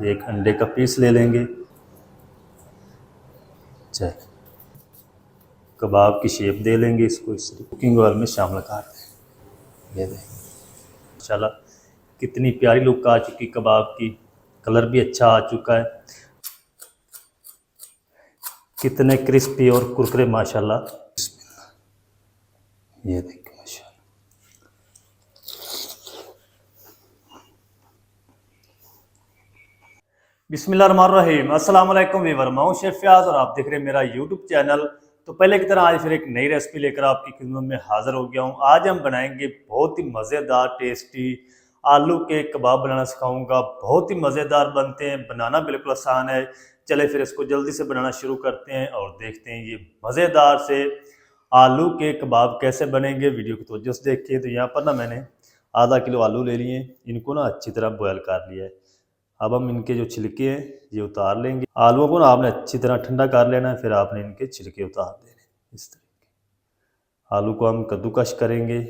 एक अंडे का पीस ले लेंगे। चल कबाब की शेप दे लेंगे इसको, इस कुकिंग ऑयल में शामिल कर दें। ये दें माशाल्लाह कितनी प्यारी लुक आ चुकी कबाब की, कलर भी अच्छा आ चुका है, कितने क्रिस्पी और कुरकुरे माशाल्लाह। ये देखिए माशाल्लाह। बिस्मिल्लाहिर्रहमानिर्रहीम। अस्सलाम वालेकुम वीवर, मैं हूं शेफ फयाज और आप देख रहे हैं मेरा यूट्यूब चैनल। तो पहले की तरह आज फिर एक नई रेसिपी लेकर आपकी खिदमत में हाजिर हो गया हूं। आज हम बनाएंगे बहुत ही मज़ेदार टेस्टी आलू के कबाब बनाना सिखाऊंगा। बहुत ही मज़ेदार बनते हैं, बनाना बिल्कुल आसान है। चले फिर इसको जल्दी से बनाना शुरू करते हैं और देखते हैं ये मज़ेदार से आलू के कबाब कैसे बनेंगे। वीडियो की तवज्जो से देखिए। तो यहाँ पर ना मैंने आधा किलो आलू ले लिए, इनको ना अच्छी तरह बॉयल कर लिया है। अब हम इनके जो छिलके हैं ये उतार लेंगे। आलूओं को ना आपने अच्छी तरह ठंडा कर लेना है, फिर आपने इनके छिलके उतार देने। इस तरीके आलू को हम कद्दूकश करेंगे।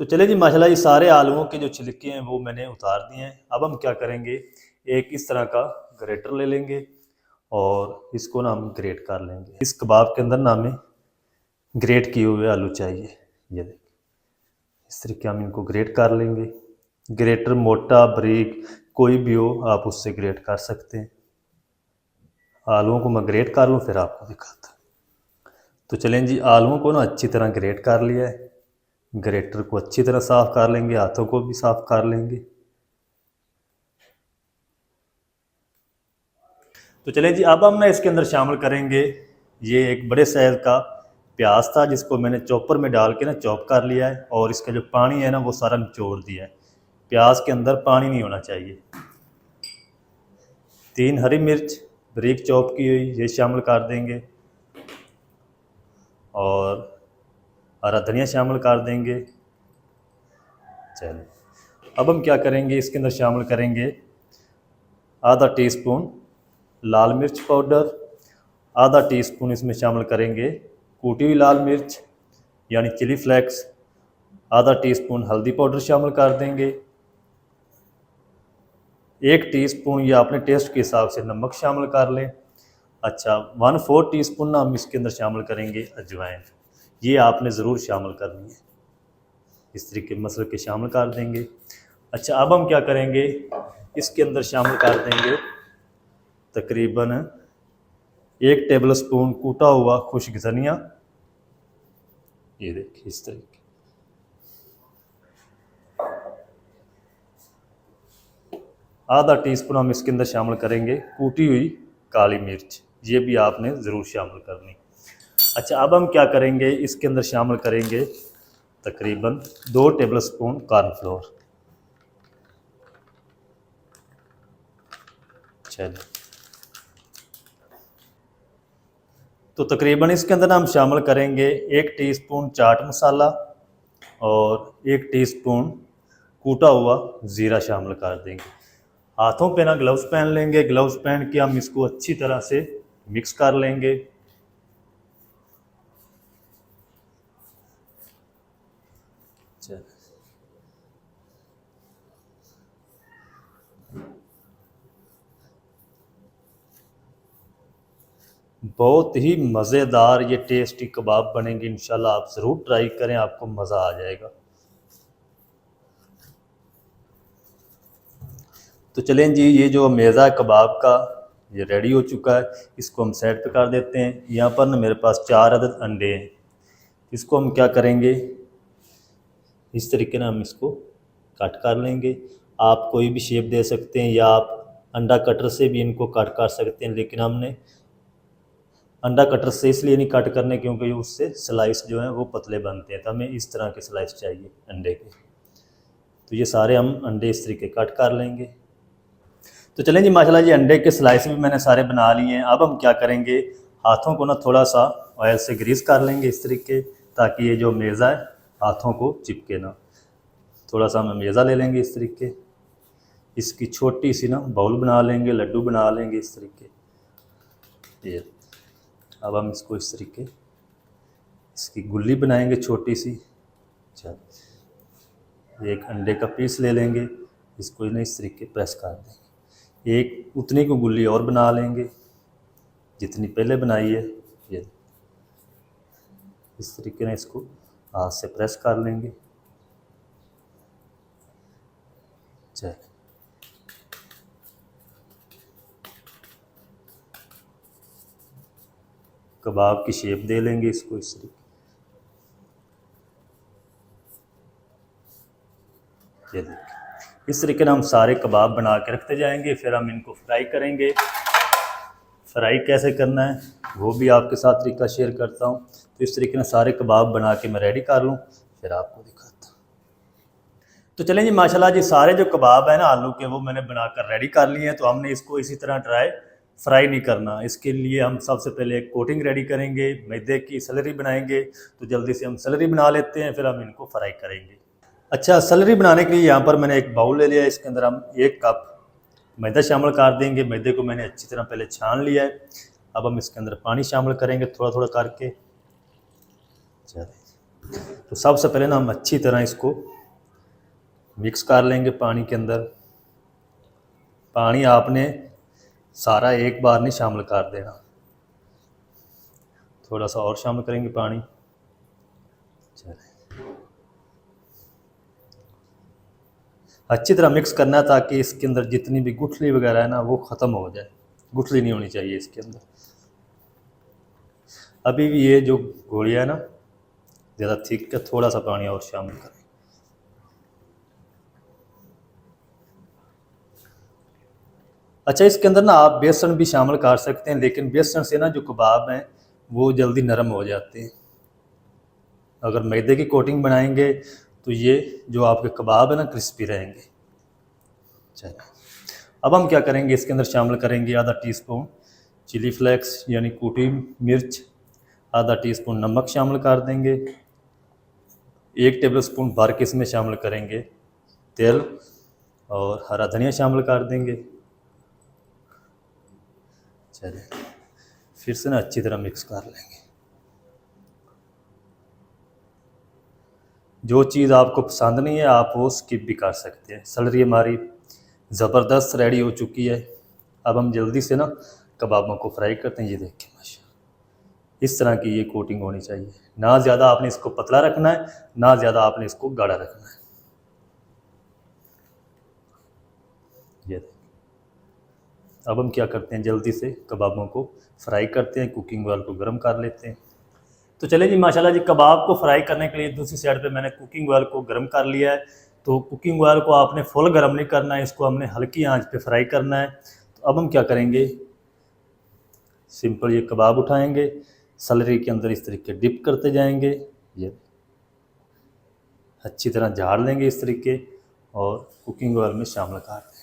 तो चले जी माशाल्लाह ये सारे आलूओं के जो छिलके हैं वो मैंने उतार दिए हैं। अब हम क्या करेंगे, एक इस तरह का ग्रेटर ले लेंगे और इसको ना हम ग्रेट कर लेंगे। इस कबाब के अंदर ना हमें ग्रेट किए हुए आलू चाहिए। ये देखिए इस तरीके हम इनको ग्रेट कर लेंगे। ग्रेटर मोटा बारीक कोई भी हो आप उससे ग्रेट कर सकते हैं। आलूओं को मैं ग्रेट कर लूँ फिर आपको दिखाता हूँ। तो चलें जी, आलूओं को ना अच्छी तरह ग्रेट कर लिया है। ग्रेटर को अच्छी तरह साफ़ कर लेंगे, हाथों को भी साफ़ कर लेंगे। तो चलें जी, अब हम ना इसके अंदर शामिल करेंगे ये एक बड़े साइज़ का प्याज था जिसको मैंने चॉपर में डाल के ना चॉप कर लिया है और इसका जो पानी है ना वो सारा निचोड़ दिया है। प्याज के अंदर पानी नहीं होना चाहिए। 3 हरी मिर्च बारीक चॉप की हुई ये शामिल कर देंगे और हरा धनिया शामिल कर देंगे। चलिए अब हम क्या करेंगे, इसके अंदर शामिल करेंगे आधा टीस्पून लाल मिर्च पाउडर, आधा टीस्पून इसमें शामिल करेंगे कूटी हुई लाल मिर्च यानी चिली फ्लेक्स, आधा टीस्पून हल्दी पाउडर शामिल कर देंगे, 1 टीस्पून या अपने टेस्ट के हिसाब से नमक शामिल कर लें। अच्छा 1/4 टीस्पून ना हम इसके अंदर शामिल करेंगे अजवाइन, ये आपने ज़रूर शामिल करनी है। इस तरीके मसल के शामिल कर देंगे। अच्छा अब हम क्या करेंगे, इसके अंदर शामिल कर देंगे तकरीबन 1 टेबल स्पून कूटा हुआ खुश्क धनिया। ये देखिए इस तरीके। आधा टीस्पून हम इसके अंदर शामिल करेंगे कूटी हुई काली मिर्च, ये भी आपने ज़रूर शामिल करनी। अच्छा अब हम क्या करेंगे, इसके अंदर शामिल करेंगे तकरीबन 2 टेबल स्पून कॉर्नफ्लोर। चलिए तो तकरीबन इसके अंदर हम शामिल करेंगे 1 टीस्पून चाट मसाला और 1 टीस्पून कूटा हुआ ज़ीरा शामिल कर देंगे। हाथों पे ना ग्लव्स पहन लेंगे, ग्लव्स पहन के हम इसको अच्छी तरह से मिक्स कर लेंगे। बहुत ही मज़ेदार ये टेस्टी कबाब बनेंगे इंशाल्लाह, आप ज़रूर ट्राई करें, आपको मज़ा आ जाएगा। तो चलें जी, ये जो मेज़ा कबाब का ये रेडी हो चुका है, इसको हम साइड पे कर देते हैं। यहाँ पर ना मेरे पास 4 अदद अंडे हैं, इसको हम क्या करेंगे इस तरीके ना हम इसको कट कर लेंगे। आप कोई भी शेप दे सकते हैं या आप अंडा कटर से भी इनको कट कर सकते हैं, लेकिन हमने अंडा कटर से इसलिए नहीं कट करने क्योंकि उससे स्लाइस जो हैं वो पतले बनते हैं, तो हमें इस तरह के स्लाइस चाहिए अंडे के। तो ये सारे हम अंडे इस तरीके कट कर लेंगे। तो चलें जी माशाल्लाह जी, अंडे के स्लाइस भी मैंने सारे बना लिए हैं। अब हम क्या करेंगे, हाथों को ना थोड़ा सा ऑयल से ग्रीस कर लेंगे इस तरीके, ताकि ये जो मेज़ा है हाथों को चिपके ना। थोड़ा सा हम मेज़ा ले लेंगे इस तरीके, इसकी छोटी सी ना बाउल बना लेंगे, लड्डू बना लेंगे इस तरीके। ये अब हम इसको इस तरीके इसकी गुल्ली बनाएंगे छोटी सी। चल एक अंडे का पीस ले लेंगे, इसको ना इस तरीके प्रेस कर देंगे। एक उतनी को गुल्ली और बना लेंगे जितनी पहले बनाई है। ये इस तरीके से इसको हाथ से प्रेस कर लेंगे। चलिए, कबाब की शेप दे लेंगे इसको इस तरीके। ये देखिए, इस तरीके से हम सारे कबाब बना के रखते जाएंगे। फिर हम इनको फ्राई करेंगे। फ्राई कैसे करना है वो भी आपके साथ तरीका शेयर करता हूँ। तो इस तरीके से सारे कबाब बना के मैं रेडी कर लूँ, फिर आपको दिखाता हूँ। तो चलें जी, माशाल्लाह जी, सारे जो कबाब हैं ना आलू के, वो मैंने बनाकर रेडी कर लिए हैं। तो हमने इसको इसी तरह फ्राई नहीं करना। इसके लिए हम सबसे पहले एक कोटिंग रेडी करेंगे, मैदे की सैलरी बनाएंगे। तो जल्दी से हम सैलरी बना लेते हैं, फिर हम इनको फ्राई करेंगे। अच्छा, सैलरी बनाने के लिए यहाँ पर मैंने एक बाउल ले लिया है। इसके अंदर हम 1 कप मैदा शामिल कर देंगे। मैदे को मैंने अच्छी तरह पहले छान लिया है। अब हम इसके अंदर पानी शामिल करेंगे थोड़ा थोड़ा करके। तो सबसे पहले ना हम अच्छी तरह इसको मिक्स कर लेंगे पानी के अंदर। पानी आपने सारा एक बार नहीं शामिल कर देना, थोड़ा सा और शामिल करेंगे पानी। अच्छी तरह मिक्स करना है ताकि इसके अंदर जितनी भी गुठली वगैरह है ना वो ख़त्म हो जाए। गुठली नहीं होनी चाहिए इसके अंदर। अभी भी ये जो गोलियाँ है ना ज़्यादा थिक है, थोड़ा सा पानी और शामिल करें। अच्छा, इसके अंदर ना आप बेसन भी शामिल कर सकते हैं, लेकिन बेसन से ना जो कबाब हैं वो जल्दी नरम हो जाते हैं। अगर मैदे की कोटिंग बनाएंगे तो ये जो आपके कबाब है ना क्रिस्पी रहेंगे। चलिए, अब हम क्या करेंगे, इसके अंदर शामिल करेंगे आधा टीस्पून चिली फ्लेक्स यानी कूटी मिर्च, आधा टीस्पून नमक शामिल कर देंगे। 1 टेबलस्पून भर के इसमें शामिल करेंगे तेल, और हरा धनिया शामिल कर देंगे। चलिए, फिर से ना अच्छी तरह मिक्स कर लेंगे। जो चीज़ आपको पसंद नहीं है आप वो स्किप भी कर सकते हैं। सैलरी हमारी ज़बरदस्त रेडी हो चुकी है। अब हम जल्दी से ना कबाबों को फ्राई करते हैं। ये देखिए माशाल्लाह, इस तरह की ये कोटिंग होनी चाहिए। ना ज़्यादा आपने इसको पतला रखना है, ना ज़्यादा आपने इसको गाढ़ा रखना है। ये देखिए, अब हम क्या करते हैं, जल्दी से कबाबों को फ्राई करते हैं। कुकिंग ऑयल को गर्म कर लेते हैं। तो चले जी, माशाल्लाह जी, कबाब को फ्राई करने के लिए दूसरी साइड पे मैंने कुकिंग ऑयल को गर्म कर लिया है। तो कुकिंग ऑयल को आपने फुल गर्म नहीं करना है, इसको हमने हल्की आंच पे फ्राई करना है। तो अब हम क्या करेंगे, सिंपल ये कबाब उठाएंगे, सैलरी के अंदर इस तरीके डिप करते जाएंगे। ये अच्छी तरह झाड़ लेंगे इस तरीके, और कुकिंग ऑयल में शामिल कर दें।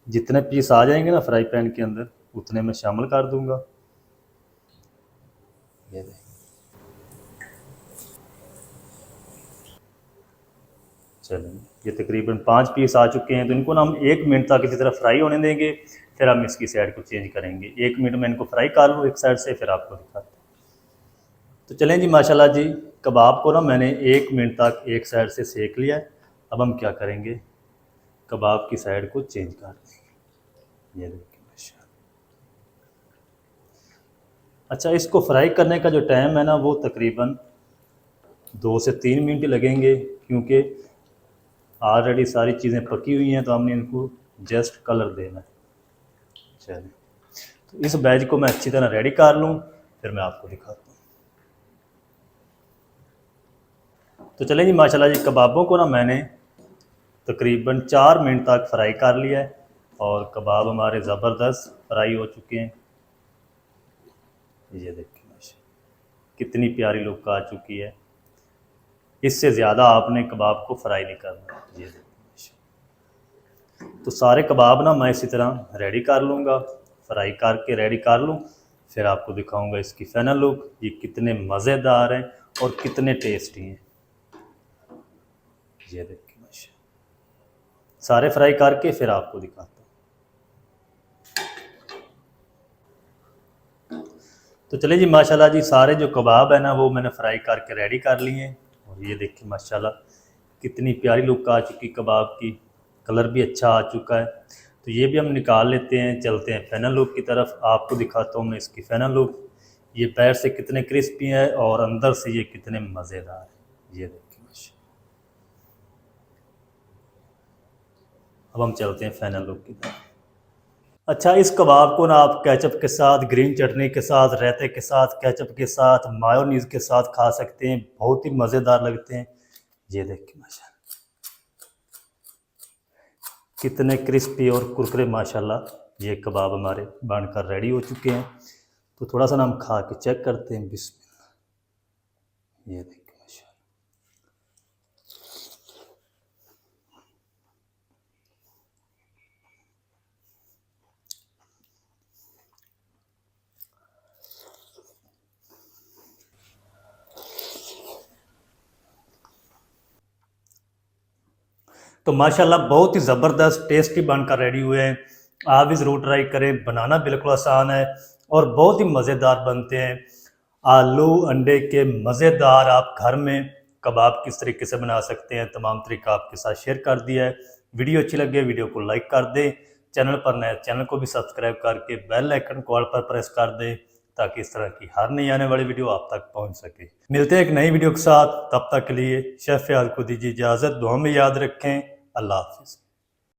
जितने पीस आ जाएंगे ना फ्राई पैन के अंदर उतने मैं शामिल कर दूंगा। ये देखें, चलें, ये तकरीबन 5 पीस आ चुके हैं। तो इनको ना हम 1 मिनट तक इसी तरह फ्राई होने देंगे, फिर हम इसकी साइड को चेंज करेंगे। 1 मिनट में इनको फ्राई कर लूँ एक साइड से, फिर आपको दिखाते हैं। तो चलें जी, माशाल्लाह जी, कबाब को ना मैंने 1 मिनट तक एक साइड से सेक लिया है। अब हम क्या करेंगे, कबाब की साइड को चेंज कर देंगे। ये देखिए माशाल्लाह। अच्छा, इसको फ्राई करने का जो टाइम है ना वो तकरीबन 2 से 3 मिनट लगेंगे, क्योंकि ऑलरेडी सारी चीज़ें पकी हुई हैं। तो हमने इनको जस्ट कलर देना है। चलिए, तो इस बैच को मैं अच्छी तरह रेडी कर लूँ, फिर मैं आपको दिखाता हूँ। तो चलें जी, माशाल्लाह जी, कबाबों को ना मैंने तकरीबन 4 मिनट तक फ्राई कर लिया है, और कबाब हमारे ज़बरदस्त फ्राई हो चुके हैं। ये देखिए माशाल्लाह, कितनी प्यारी लुक आ चुकी है। इससे ज़्यादा आपने कबाब को फ्राई नहीं करना। ये देखिए माशाल्लाह। तो सारे कबाब ना मैं इसी तरह रेडी कर लूँगा, फ्राई करके रेडी कर लूँ, फिर आपको दिखाऊंगा इसकी फाइनल लुक। ये कितने मज़ेदार हैं और कितने टेस्टी हैं। ये देखिए माशाल्लाह, सारे फ्राई करके फिर आपको दिखाता हूँ। तो चलिए जी, माशाल्लाह जी, सारे जो कबाब है ना वो मैंने फ्राई करके रेडी कर लिए हैं। और ये देखिए माशाल्लाह कितनी प्यारी लुक आ चुकी कबाब की, कलर भी अच्छा आ चुका है। तो ये भी हम निकाल लेते हैं, चलते हैं फाइनल लुक की तरफ। आपको दिखाता हूँ मैं इसकी फाइनल लुक। ये बाहर से कितने क्रिस्पी है और अंदर से ये कितने मज़ेदार है, ये देखिए माशाल्लाह। अब हम चलते हैं फाइनल लुक की तरफ। अच्छा, इस कबाब को ना आप केचप के साथ, ग्रीन चटनी के साथ, रायते के साथ, केचप के साथ, मायोनीज़ के साथ खा सकते हैं, बहुत ही मज़ेदार लगते हैं। ये देखिए माशाल्लाह कितने क्रिस्पी और कुरकुरे माशाल्लाह। ये कबाब हमारे बनकर रेडी हो चुके हैं। तो थोड़ा सा ना हम खा के चेक करते हैं। बिस्मिल्लाह, ये देखिए माशाल्लाह। तो माशाल्लाह बहुत ही ज़बरदस्त टेस्टी बनकर रेडी हुए हैं। आप भी ज़रूर ट्राई करें, बनाना बिल्कुल आसान है और बहुत ही मज़ेदार बनते हैं। आलू अंडे के मज़ेदार आप घर में कबाब किस तरीके से बना सकते हैं, तमाम तरीका आपके साथ शेयर कर दिया है। वीडियो अच्छी लगे वीडियो को लाइक कर दें, चैनल पर नए चैनल को भी सब्सक्राइब करके बेल आइकन को ऑल पर प्रेस कर दें, ताकि इस तरह की हर नई आने वाली वीडियो आप तक पहुंच सके। मिलते हैं एक नई वीडियो के साथ, तब तक के लिए शेफ याद को दीजिए इजाज़त, दुआ में याद रखें। अल्लाह हाफिज़।